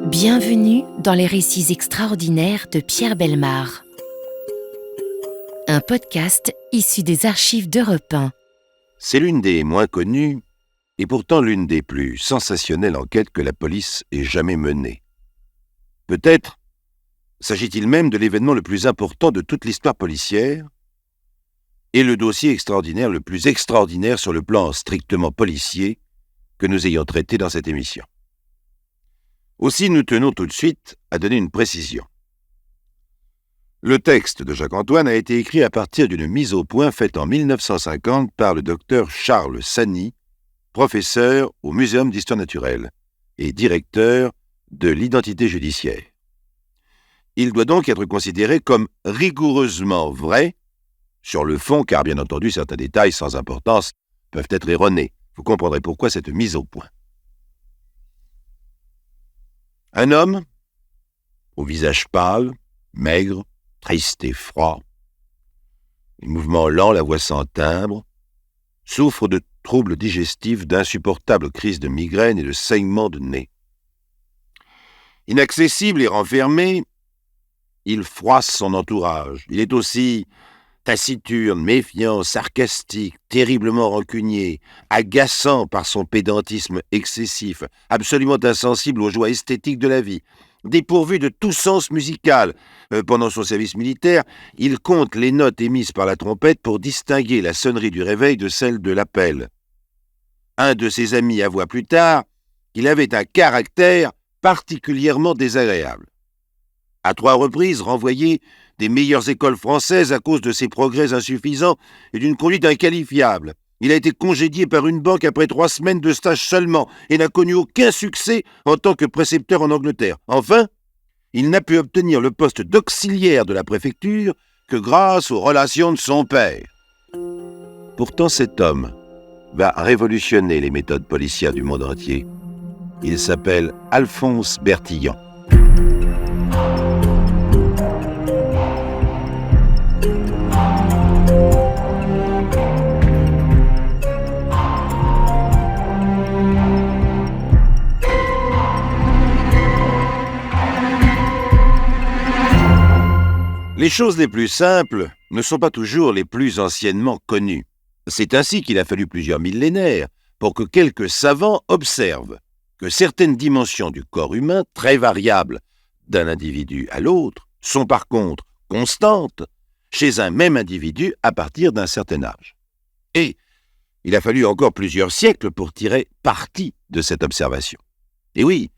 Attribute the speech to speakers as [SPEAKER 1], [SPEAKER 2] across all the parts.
[SPEAKER 1] Bienvenue dans les récits extraordinaires de Pierre Bellemare. Un podcast issu des archives d'Europe 1.
[SPEAKER 2] C'est l'une des moins connues et pourtant l'une des plus sensationnelles enquêtes que la police ait jamais menée. Peut-être s'agit-il même de l'événement le plus important de toute l'histoire policière et le dossier extraordinaire le plus extraordinaire sur le plan strictement policier que nous ayons traité dans cette émission. Aussi, nous tenons tout de suite à donner une précision. Le texte de Jacques-Antoine a été écrit à partir d'une mise au point faite en 1950 par le docteur Charles Sani, professeur au Muséum d'histoire naturelle et directeur de l'identité judiciaire. Il doit donc être considéré comme rigoureusement vrai sur le fond, car bien entendu certains détails sans importance peuvent être erronés. Vous comprendrez pourquoi cette mise au point. Un homme, au visage pâle, maigre, triste et froid, les mouvements lents, la voix sans timbre, souffre de troubles digestifs, d'insupportables crises de migraine et de saignements de nez. Inaccessible et renfermé, il froisse son entourage. Il est aussi taciturne, méfiant, sarcastique, terriblement rancunier, agaçant par son pédantisme excessif, absolument insensible aux joies esthétiques de la vie, dépourvu de tout sens musical. Pendant son service militaire, il compte les notes émises par la trompette pour distinguer la sonnerie du réveil de celle de l'appel. Un de ses amis avoua plus tard qu'il avait un caractère particulièrement désagréable. À 3 reprises renvoyé des meilleures écoles françaises à cause de ses progrès insuffisants et d'une conduite inqualifiable. Il a été congédié par une banque après 3 semaines de stage seulement et n'a connu aucun succès en tant que précepteur en Angleterre. Enfin, il n'a pu obtenir le poste d'auxiliaire de la préfecture que grâce aux relations de son père. Pourtant, cet homme va révolutionner les méthodes policières du monde entier. Il s'appelle Alphonse Bertillon. Les choses les plus simples ne sont pas toujours les plus anciennement connues. C'est ainsi qu'il a fallu plusieurs millénaires pour que quelques savants observent que certaines dimensions du corps humain, très variables d'un individu à l'autre, sont par contre constantes chez un même individu à partir d'un certain âge. Et il a fallu encore plusieurs siècles pour tirer parti de cette observation. Et oui,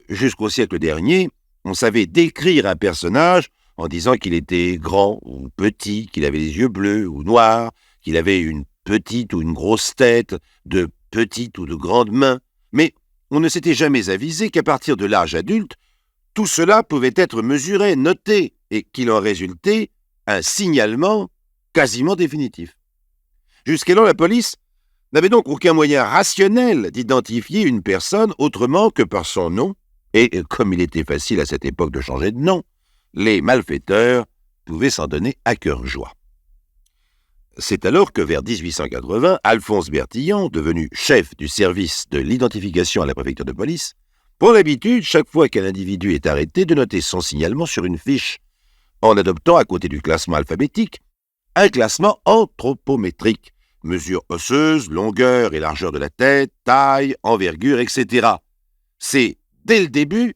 [SPEAKER 2] jusqu'au siècle dernier, on savait décrire un personnage en disant qu'il était grand ou petit, qu'il avait les yeux bleus ou noirs, qu'il avait une petite ou une grosse tête, de petites ou de grandes mains. Mais on ne s'était jamais avisé qu'à partir de l'âge adulte, tout cela pouvait être mesuré, noté, et qu'il en résultait un signalement quasiment définitif. Jusqu'alors, la police n'avait donc aucun moyen rationnel d'identifier une personne autrement que par son nom, et comme il était facile à cette époque de changer de nom, les malfaiteurs pouvaient s'en donner à cœur joie. C'est alors que vers 1880, Alphonse Bertillon, devenu chef du service de l'identification à la préfecture de police, prend l'habitude, chaque fois qu'un individu est arrêté, de noter son signalement sur une fiche, en adoptant à côté du classement alphabétique, un classement anthropométrique, mesure osseuse, longueur et largeur de la tête, taille, envergure, etc. C'est, dès le début,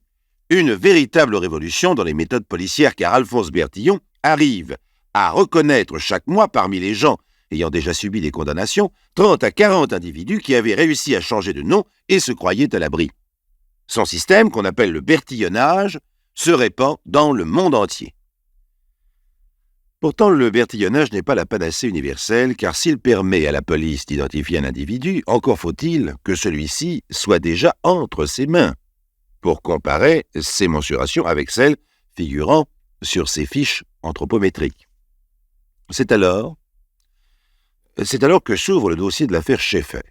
[SPEAKER 2] une véritable révolution dans les méthodes policières, car Alphonse Bertillon arrive à reconnaître chaque mois parmi les gens ayant déjà subi des condamnations 30 à 40 individus qui avaient réussi à changer de nom et se croyaient à l'abri. Son système, qu'on appelle le bertillonnage, se répand dans le monde entier. Pourtant, le bertillonnage n'est pas la panacée universelle, car s'il permet à la police d'identifier un individu, encore faut-il que celui-ci soit déjà entre ses mains, pour comparer ces mensurations avec celles figurant sur ces fiches anthropométriques. C'est alors que s'ouvre le dossier de l'affaire Schaeffer.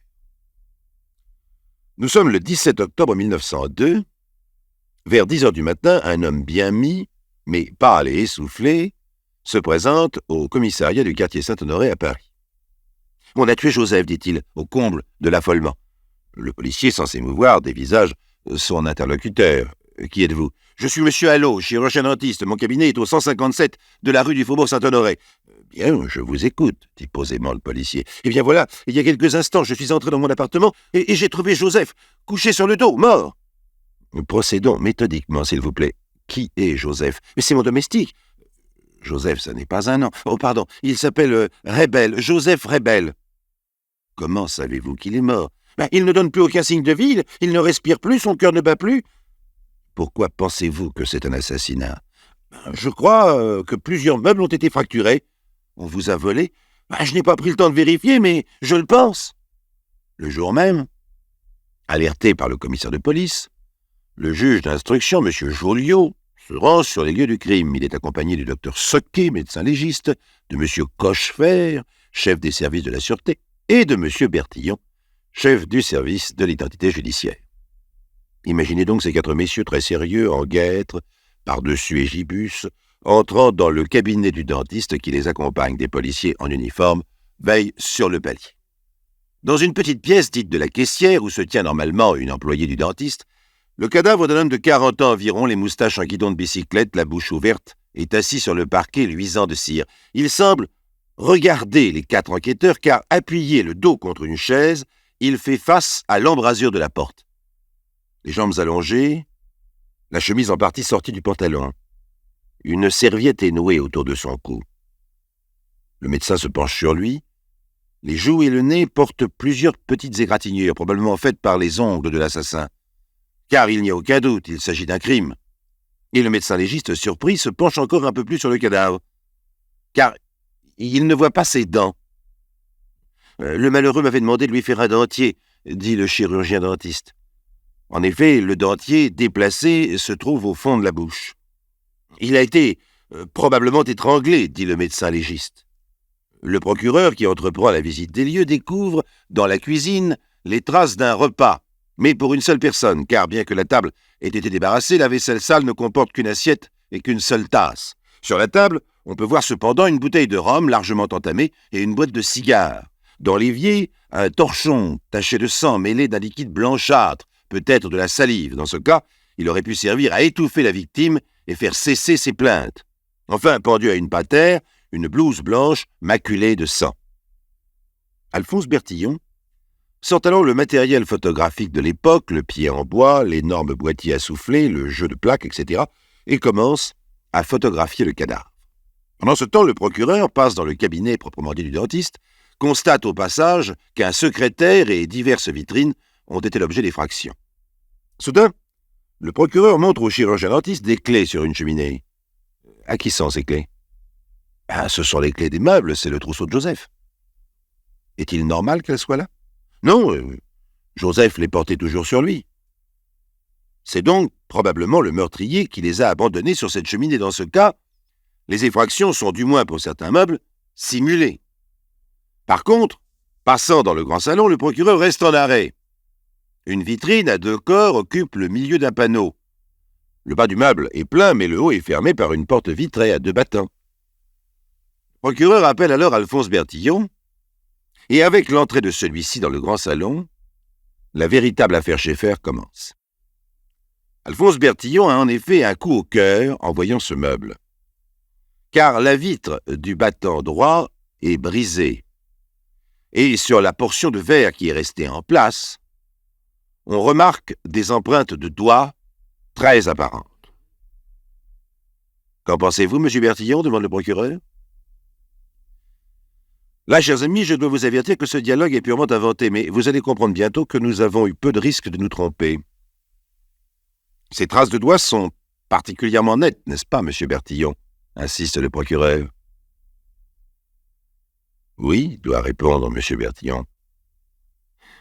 [SPEAKER 2] Nous sommes le 17 octobre 1902. Vers 10 heures du matin, un homme bien mis, mais pâle et essoufflé, se présente au commissariat du quartier Saint-Honoré à Paris. « On a tué Joseph », dit-il, au comble de l'affolement. Le policier, sans s'émouvoir, dévisage son interlocuteur. Qui êtes-vous ? Je suis monsieur Allot, chirurgien dentiste. Mon cabinet est au 157 de la rue du Faubourg Saint-Honoré. Bien, je vous écoute, dit posément le policier. Eh bien voilà, il y a quelques instants, je suis entré dans mon appartement et j'ai trouvé Joseph, couché sur le dos, mort. Procédons méthodiquement, s'il vous plaît. Qui est Joseph ? Mais c'est mon domestique. Joseph, ça n'est pas un nom. Oh, pardon, il s'appelle Rebel, Joseph Rebel. Comment savez-vous qu'il est mort ? Il ne donne plus aucun signe de vie, il ne respire plus, son cœur ne bat plus. Pourquoi pensez-vous que c'est un assassinat ? Je crois que plusieurs meubles ont été fracturés. On vous a volé ? Je n'ai pas pris le temps de vérifier, mais je le pense. Le jour même, alerté par le commissaire de police, le juge d'instruction, M. Joliot, se rend sur les lieux du crime. Il est accompagné du docteur Soquet, médecin légiste, de M. Cochefer, chef des services de la sûreté, et de M. Bertillon, chef du service de l'identité judiciaire. Imaginez donc ces 4 messieurs très sérieux, en guêtre, par-dessus égibus, entrant dans le cabinet du dentiste qui les accompagne. Des policiers en uniforme veillent sur le palier. Dans une petite pièce dite de la caissière, où se tient normalement une employée du dentiste, le cadavre d'un homme de 40 ans environ, les moustaches en guidon de bicyclette, la bouche ouverte, est assis sur le parquet luisant de cire. Il semble regarder les 4 enquêteurs, car appuyé le dos contre une chaise, il fait face à l'embrasure de la porte. Les jambes allongées, la chemise en partie sortie du pantalon. Une serviette est nouée autour de son cou. Le médecin se penche sur lui. Les joues et le nez portent plusieurs petites égratignures, probablement faites par les ongles de l'assassin. Car il n'y a aucun doute, il s'agit d'un crime. Et le médecin légiste, surpris, se penche encore un peu plus sur le cadavre. Car il ne voit pas ses dents. Le malheureux m'avait demandé de lui faire un dentier, dit le chirurgien dentiste. En effet, le dentier déplacé se trouve au fond de la bouche. Il a été probablement étranglé, dit le médecin légiste. Le procureur, qui entreprend la visite des lieux, découvre dans la cuisine les traces d'un repas, mais pour une seule personne, car bien que la table ait été débarrassée, la vaisselle sale ne comporte qu'une assiette et qu'une seule tasse. Sur la table, on peut voir cependant une bouteille de rhum largement entamée et une boîte de cigares. Dans l'évier, un torchon taché de sang mêlé d'un liquide blanchâtre, peut-être de la salive. Dans ce cas, il aurait pu servir à étouffer la victime et faire cesser ses plaintes. Enfin, pendu à une patère, une blouse blanche maculée de sang. Alphonse Bertillon sort alors le matériel photographique de l'époque, le pied en bois, l'énorme boîtier à souffler, le jeu de plaques, etc., et commence à photographier le cadavre. Pendant ce temps, le procureur passe dans le cabinet proprement dit du dentiste, constate au passage qu'un secrétaire et diverses vitrines ont été l'objet d'effractions. Soudain, le procureur montre au chirurgien dentiste des clés sur une cheminée. À qui sont ces clés ? Ce sont les clés des meubles, c'est le trousseau de Joseph. Est-il normal qu'elles soient là ? Non, Joseph les portait toujours sur lui. C'est donc probablement le meurtrier qui les a abandonnés sur cette cheminée. Dans ce cas, les effractions sont, du moins pour certains meubles, simulées. Par contre, passant dans le grand salon, le procureur reste en arrêt. Une vitrine à 2 corps occupe le milieu d'un panneau. Le bas du meuble est plein, mais le haut est fermé par une porte vitrée à 2 battants. Le procureur appelle alors Alphonse Bertillon, et avec l'entrée de celui-ci dans le grand salon, la véritable affaire Schaeffer commence. Alphonse Bertillon a en effet un coup au cœur en voyant ce meuble, car la vitre du battant droit est brisée, et sur la portion de verre qui est restée en place, on remarque des empreintes de doigts très apparentes. Qu'en pensez-vous, M. Bertillon ? Demande le procureur. Là, chers amis, je dois vous avertir que ce dialogue est purement inventé, mais vous allez comprendre bientôt que nous avons eu peu de risques de nous tromper. Ces traces de doigts sont particulièrement nettes, n'est-ce pas, M. Bertillon ? Insiste le procureur. Oui, doit répondre M. Bertillon.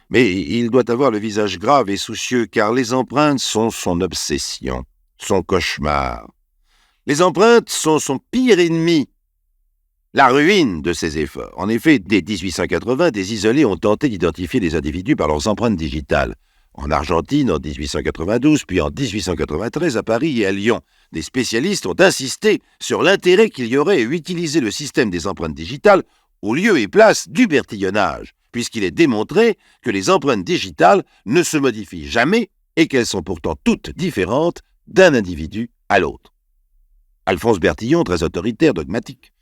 [SPEAKER 2] Mais il doit avoir le visage grave et soucieux, car les empreintes sont son obsession, son cauchemar. Les empreintes sont son pire ennemi, la ruine de ses efforts. En effet, dès 1880, des isolés ont tenté d'identifier les individus par leurs empreintes digitales. En Argentine, en 1892, puis en 1893 à Paris et à Lyon. Des spécialistes ont insisté sur l'intérêt qu'il y aurait à utiliser le système des empreintes digitales au lieu et place du bertillonnage, puisqu'il est démontré que les empreintes digitales ne se modifient jamais et qu'elles sont pourtant toutes différentes d'un individu à l'autre. Alphonse Bertillon, très autoritaire, dogmatique,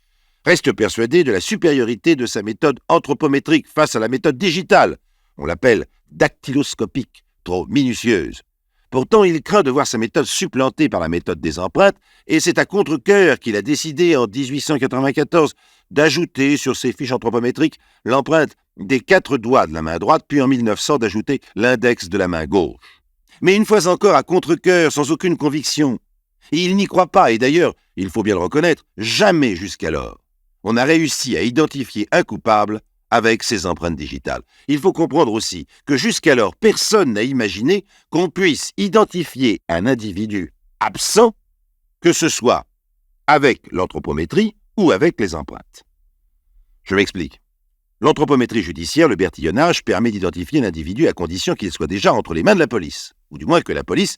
[SPEAKER 2] reste persuadé de la supériorité de sa méthode anthropométrique face à la méthode digitale. On l'appelle dactyloscopique, trop minutieuse. Pourtant, il craint de voir sa méthode supplantée par la méthode des empreintes, et c'est à contre-cœur qu'il a décidé en 1894 d'ajouter sur ses fiches anthropométriques l'empreinte des 4 doigts de la main droite, puis en 1900 d'ajouter l'index de la main gauche. Mais une fois encore à contre-cœur, sans aucune conviction. Et il n'y croit pas, et d'ailleurs, il faut bien le reconnaître, jamais jusqu'alors on a réussi à identifier un coupable avec ces empreintes digitales. Il faut comprendre aussi que jusqu'alors, personne n'a imaginé qu'on puisse identifier un individu absent, que ce soit avec l'anthropométrie ou avec les empreintes. Je m'explique. L'anthropométrie judiciaire, le bertillonnage, permet d'identifier un individu à condition qu'il soit déjà entre les mains de la police, ou du moins que la police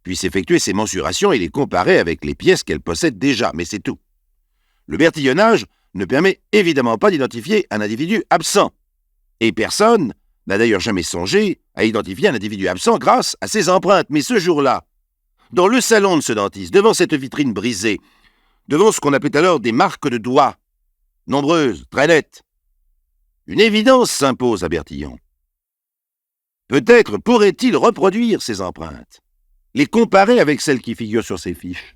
[SPEAKER 2] puisse effectuer ses mensurations et les comparer avec les pièces qu'elle possède déjà, mais c'est tout. Le bertillonnage ne permet évidemment pas d'identifier un individu absent. Et personne n'a d'ailleurs jamais songé à identifier un individu absent grâce à ses empreintes. Mais ce jour-là, dans le salon de ce dentiste, devant cette vitrine brisée, devant ce qu'on appelait alors des marques de doigts, nombreuses, très nettes, une évidence s'impose à Bertillon. Peut-être pourrait-il reproduire ces empreintes, les comparer avec celles qui figurent sur ses fiches,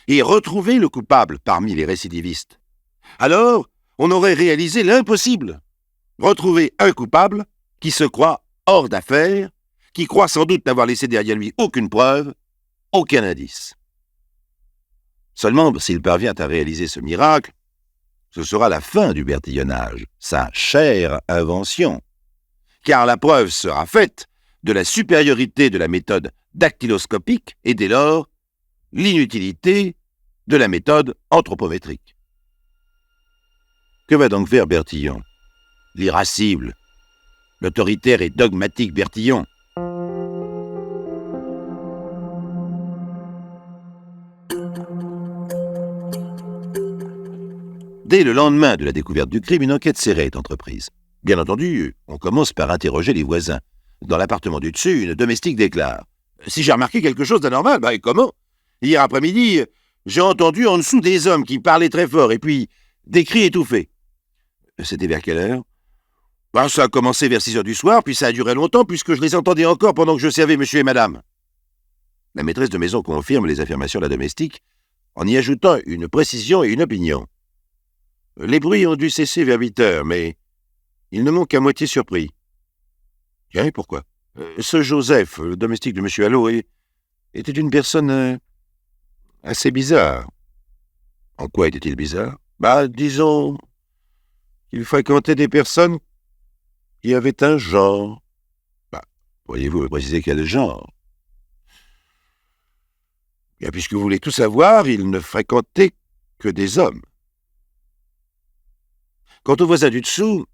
[SPEAKER 2] et retrouver le coupable parmi les récidivistes. Alors, on aurait réalisé l'impossible. Retrouver un coupable qui se croit hors d'affaire, qui croit sans doute n'avoir laissé derrière lui aucune preuve, aucun indice. Seulement, s'il parvient à réaliser ce miracle, ce sera la fin du bertillonnage, sa chère invention. Car la preuve sera faite de la supériorité de la méthode dactyloscopique et dès lors, l'inutilité de la méthode anthropométrique. Que va donc faire Bertillon? L'irascible, l'autoritaire et dogmatique Bertillon. Dès le lendemain de la découverte du crime, une enquête serrée est entreprise. Bien entendu, on commence par interroger les voisins. Dans l'appartement du dessus, une domestique déclare « Si j'ai remarqué quelque chose d'anormal, et comment? Hier après-midi, j'ai entendu en dessous des hommes qui parlaient très fort et puis des cris étouffés. » C'était vers quelle heure? Ça a commencé vers 6 heures du soir, puis ça a duré longtemps, puisque je les entendais encore pendant que je servais monsieur et madame. La maîtresse de maison confirme les affirmations de la domestique, en y ajoutant une précision et une opinion. Les bruits ont dû cesser vers 8 heures, mais ils ne m'ont qu'à moitié surpris. Tiens, et pourquoi? Ce Joseph, le domestique de monsieur Allot, était une personne assez bizarre. En quoi était-il bizarre? Disons... Il fréquentait des personnes qui avaient un genre. Pourriez-vous me préciser quel genre? Bien, puisque vous voulez tout savoir, il ne fréquentait que des hommes. Quant aux voisins du dessous,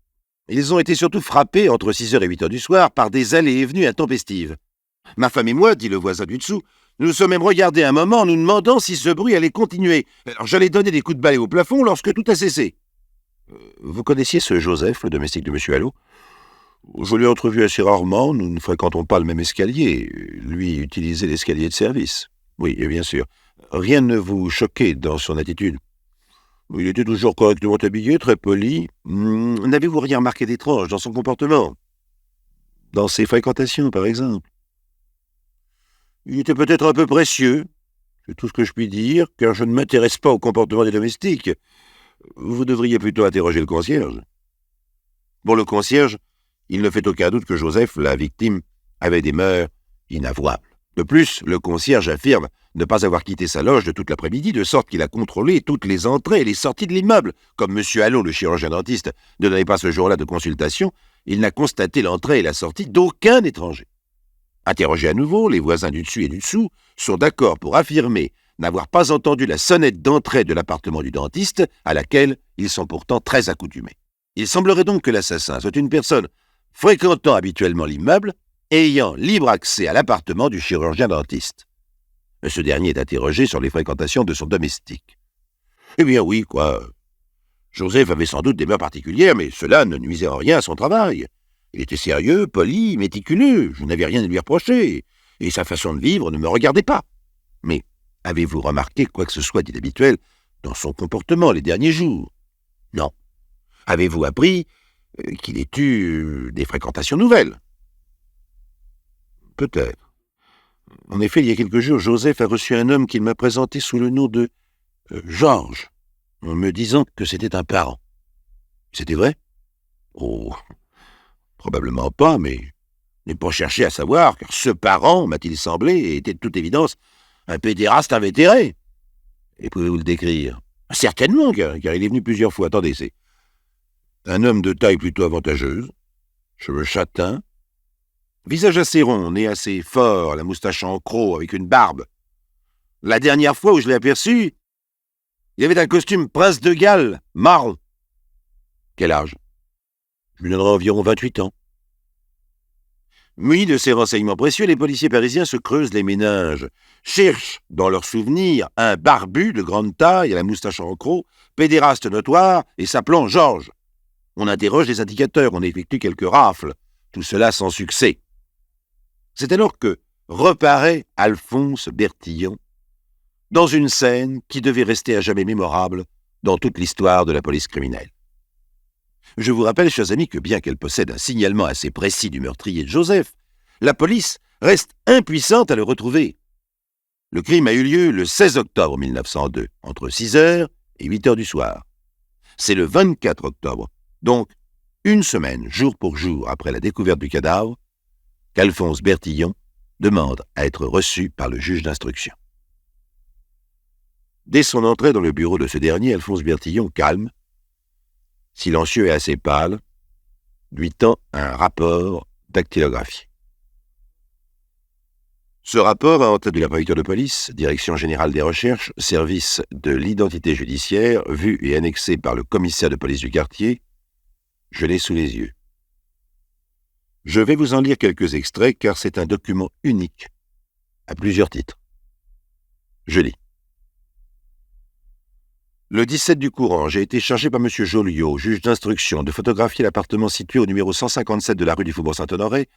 [SPEAKER 2] ils ont été surtout frappés entre 6h et 8h du soir par des allées et venues intempestives. Ma femme et moi, dit le voisin du dessous, nous nous sommes même regardés un moment en nous demandant si ce bruit allait continuer. Alors j'allais donner des coups de balai au plafond lorsque tout a cessé. Vous connaissiez ce Joseph, le domestique de monsieur Allot? Je l'ai entrevu assez rarement, nous ne fréquentons pas le même escalier. Lui utilisait l'escalier de service. Oui, bien sûr. Rien ne vous choquait dans son attitude? Il était toujours correctement habillé, très poli. N'avez-vous rien remarqué d'étrange dans son comportement? Dans ses fréquentations, par exemple? Il était peut-être un peu précieux, c'est tout ce que je puis dire, car je ne m'intéresse pas au comportement des domestiques. Vous devriez plutôt interroger le concierge. Pour le concierge, il ne fait aucun doute que Joseph, la victime, avait des mœurs inavouables. De plus, le concierge affirme ne pas avoir quitté sa loge de toute l'après-midi, de sorte qu'il a contrôlé toutes les entrées et les sorties de l'immeuble. Comme M. Allot, le chirurgien-dentiste, ne donnait pas ce jour-là de consultation, il n'a constaté l'entrée et la sortie d'aucun étranger. Interrogés à nouveau, les voisins du dessus et du dessous sont d'accord pour affirmer n'avoir pas entendu la sonnette d'entrée de l'appartement du dentiste, à laquelle ils sont pourtant très accoutumés. Il semblerait donc que l'assassin soit une personne fréquentant habituellement l'immeuble et ayant libre accès à l'appartement du chirurgien-dentiste. Ce dernier est interrogé sur les fréquentations de son domestique. Eh bien oui, quoi. Joseph avait sans doute des mœurs particulières, mais cela ne nuisait en rien à son travail. Il était sérieux, poli, méticuleux, je n'avais rien à lui reprocher, et sa façon de vivre ne me regardait pas. Mais avez-vous remarqué quoi que ce soit d'inhabituel dans son comportement les derniers jours? Non. Avez-vous appris qu'il ait eu des fréquentations nouvelles? Peut-être. En effet, il y a quelques jours, Joseph a reçu un homme qu'il m'a présenté sous le nom de Georges, en me disant que c'était un parent. C'était vrai? Oh, probablement pas, mais je n'ai pas cherché à savoir, car ce parent, m'a-t-il semblé, était de toute évidence un pédéraste invétéré. Et pouvez-vous le décrire? Certainement, car il est venu plusieurs fois. Attendez, c'est un homme de taille plutôt avantageuse, cheveux châtains, visage assez rond, nez assez fort, la moustache en croc, avec une barbe. La dernière fois où je l'ai aperçu, il avait un costume prince de Galles, marron. Quel âge? Je lui donnerai environ 28 ans. Munis de ces renseignements précieux, les policiers parisiens se creusent les méninges, cherchent, dans leurs souvenirs, un barbu de grande taille, à la moustache en croc, pédéraste notoire et s'appelant Georges. On interroge les indicateurs, on effectue quelques rafles, tout cela sans succès. C'est alors que reparaît Alphonse Bertillon dans une scène qui devait rester à jamais mémorable dans toute l'histoire de la police criminelle. Je vous rappelle, chers amis, que bien qu'elle possède un signalement assez précis du meurtrier de Joseph, la police reste impuissante à le retrouver. Le crime a eu lieu le 16 octobre 1902, entre 6h et 8h du soir. C'est le 24 octobre, donc une semaine, jour pour jour, après la découverte du cadavre, qu'Alphonse Bertillon demande à être reçu par le juge d'instruction. Dès son entrée dans le bureau de ce dernier, Alphonse Bertillon, calme, silencieux et assez pâle, lui tend un rapport dactylographié. Ce rapport a en tête de la préfecture de police, Direction générale des recherches, service de l'identité judiciaire, vu et annexé par le commissaire de police du quartier. Je l'ai sous les yeux. Je vais vous en lire quelques extraits car c'est un document unique, à plusieurs titres. Je lis. Le 17 du courant, j'ai été chargé par M. Joliot, juge d'instruction, de photographier l'appartement situé au numéro 157 de la rue du Faubourg Saint-Honoré,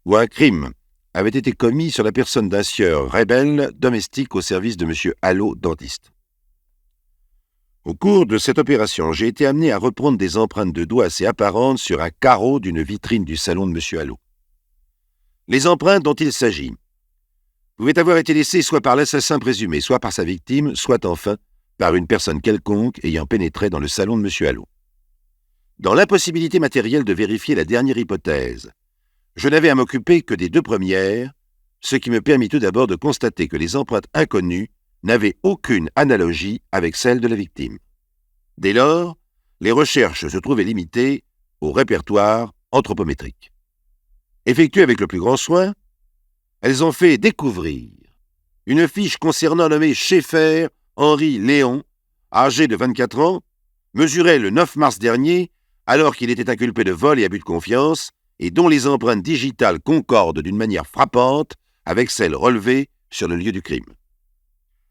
[SPEAKER 2] où un crime avait été commis sur la personne d'un sieur Rebel, domestique au service de M. Allot, dentiste. Au cours de cette opération, j'ai été amené à reprendre des empreintes de doigts assez apparentes sur un carreau d'une vitrine du salon de M. Allot. Les empreintes dont il s'agit pouvaient avoir été laissées soit par l'assassin présumé, soit par sa victime, soit enfin par une personne quelconque ayant pénétré dans le salon de M. Allot. Dans l'impossibilité matérielle de vérifier la dernière hypothèse, je n'avais à m'occuper que des deux premières, ce qui me permit tout d'abord de constater que les empreintes inconnues n'avaient aucune analogie avec celles de la victime. Dès lors, les recherches se trouvaient limitées au répertoire anthropométrique. Effectuées avec le plus grand soin, elles ont fait découvrir une fiche concernant un nommé Schaeffer Henri Léon, âgé de 24 ans, mesuré le 9 mars dernier, alors qu'il était inculpé de vol et abus de confiance, et dont les empreintes digitales concordent d'une manière frappante avec celles relevées sur le lieu du crime.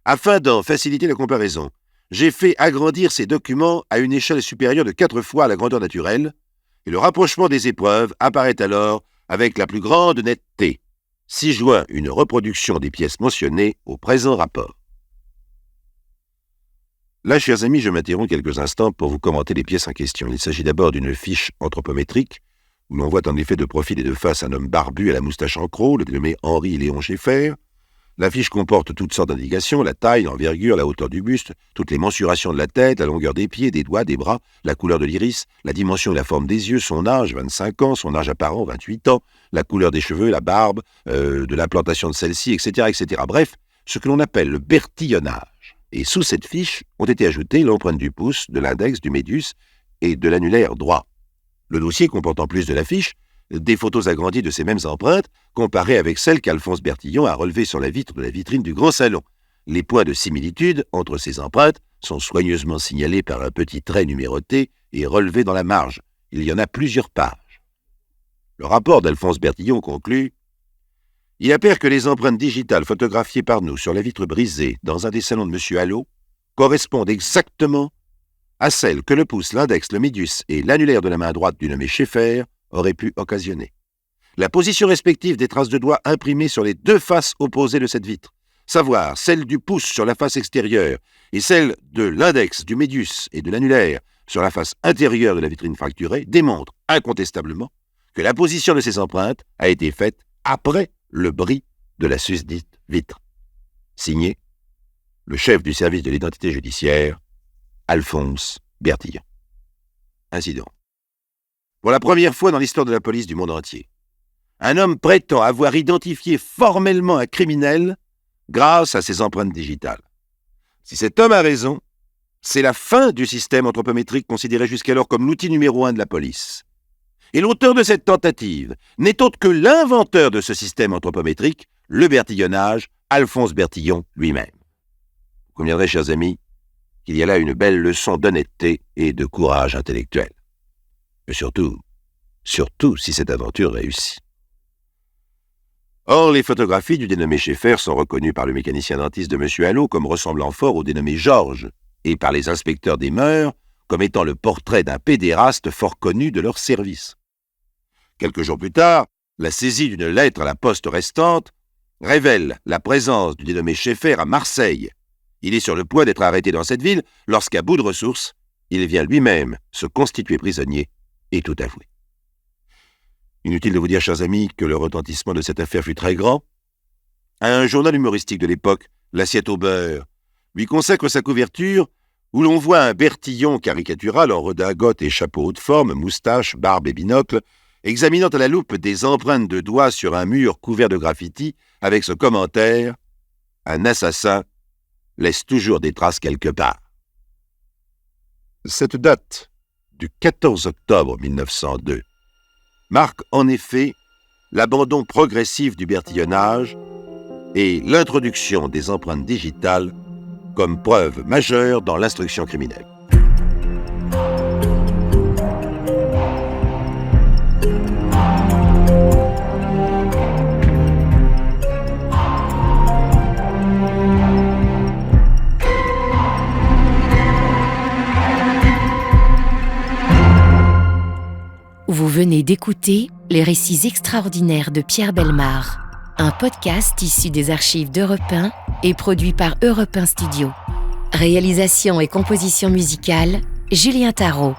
[SPEAKER 2] Afin d'en faciliter la comparaison, j'ai fait agrandir ces documents à une échelle supérieure de 4 fois la grandeur naturelle, et le rapprochement des épreuves apparaît alors avec la plus grande netteté, si joint une reproduction des pièces mentionnées au présent rapport. Là, chers amis, je m'interromps quelques instants pour vous commenter les pièces en question. Il s'agit d'abord d'une fiche anthropométrique, où l'on voit en effet de profil et de face un homme barbu à la moustache en croc, le dénommé Henri Léon Schaeffer. La fiche comporte toutes sortes d'indications, la taille, l'envergure, la hauteur du buste, toutes les mensurations de la tête, la longueur des pieds, des doigts, des bras, la couleur de l'iris, la dimension et la forme des yeux, son âge, 25 ans, son âge apparent, 28 ans, la couleur des cheveux, la barbe, de l'implantation de celle-ci, etc., etc. Bref, ce que l'on appelle le bertillonnage. Et sous cette fiche ont été ajoutées l'empreinte du pouce, de l'index, du médius et de l'annulaire droit. Le dossier comporte en plus de la fiche des photos agrandies de ces mêmes empreintes, comparées avec celles qu'Alphonse Bertillon a relevées sur la vitre de la vitrine du grand salon. Les points de similitude entre ces empreintes sont soigneusement signalés par un petit trait numéroté et relevés dans la marge. Il y en a plusieurs pages. Le rapport d'Alphonse Bertillon conclut « Il appert que les empreintes digitales photographiées par nous sur la vitre brisée dans un des salons de M. Allot correspondent exactement à celles que le pouce, l'index, le médius et l'annulaire de la main droite du nommé Schaeffer auraient pu occasionner. La position respective des traces de doigts imprimées sur les deux faces opposées de cette vitre, savoir celle du pouce sur la face extérieure et celle de l'index, du médius et de l'annulaire sur la face intérieure de la vitrine fracturée, démontrent incontestablement que la position de ces empreintes a été faite après le bris de la susdite vitre. Signé le chef du service de l'identité judiciaire, Alphonse Bertillon. Ainsi donc. Pour la première fois dans l'histoire de la police du monde entier, un homme prétend avoir identifié formellement un criminel grâce à ses empreintes digitales. Si cet homme a raison, c'est la fin du système anthropométrique considéré jusqu'alors comme l'outil numéro 1 de la police. Et l'auteur de cette tentative n'est autre que l'inventeur de ce système anthropométrique, le bertillonnage, Alphonse Bertillon lui-même. Vous conviendrez, chers amis, qu'il y a là une belle leçon d'honnêteté et de courage intellectuel. Mais surtout si cette aventure réussit. Or, les photographies du dénommé Schaeffer sont reconnues par le mécanicien dentiste de M. Allot comme ressemblant fort au dénommé Georges, et par les inspecteurs des mœurs comme étant le portrait d'un pédéraste fort connu de leur service. Quelques jours plus tard, la saisie d'une lettre à la poste restante révèle la présence du dénommé Schaeffer à Marseille. Il est sur le point d'être arrêté dans cette ville lorsqu'à bout de ressources, il vient lui-même se constituer prisonnier et tout avouer. Inutile de vous dire, chers amis, que le retentissement de cette affaire fut très grand. Un journal humoristique de l'époque, L'Assiette au beurre, lui consacre sa couverture où l'on voit un Bertillon caricatural en redingote et chapeau haut de forme, moustache, barbe et binocle, examinant à la loupe des empreintes de doigts sur un mur couvert de graffitis avec ce commentaire « Un assassin laisse toujours des traces quelque part ». Cette date du 14 octobre 1902 marque en effet l'abandon progressif du bertillonnage et l'introduction des empreintes digitales comme preuve majeure dans l'instruction criminelle.
[SPEAKER 1] Vous venez d'écouter Les récits extraordinaires de Pierre Bellemare, un podcast issu des archives d'Europe 1 et produit par Europe 1 Studio. Réalisation et composition musicale, Julien Tarot.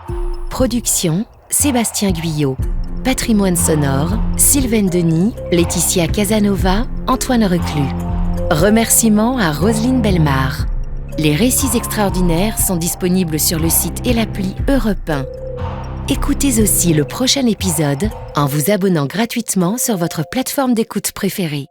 [SPEAKER 1] Production, Sébastien Guyot. Patrimoine sonore, Sylvaine Denis, Laetitia Casanova, Antoine Reclus. Remerciements à Roselyne Bellemare. Les récits extraordinaires sont disponibles sur le site et l'appli Europe 1. Écoutez aussi le prochain épisode en vous abonnant gratuitement sur votre plateforme d'écoute préférée.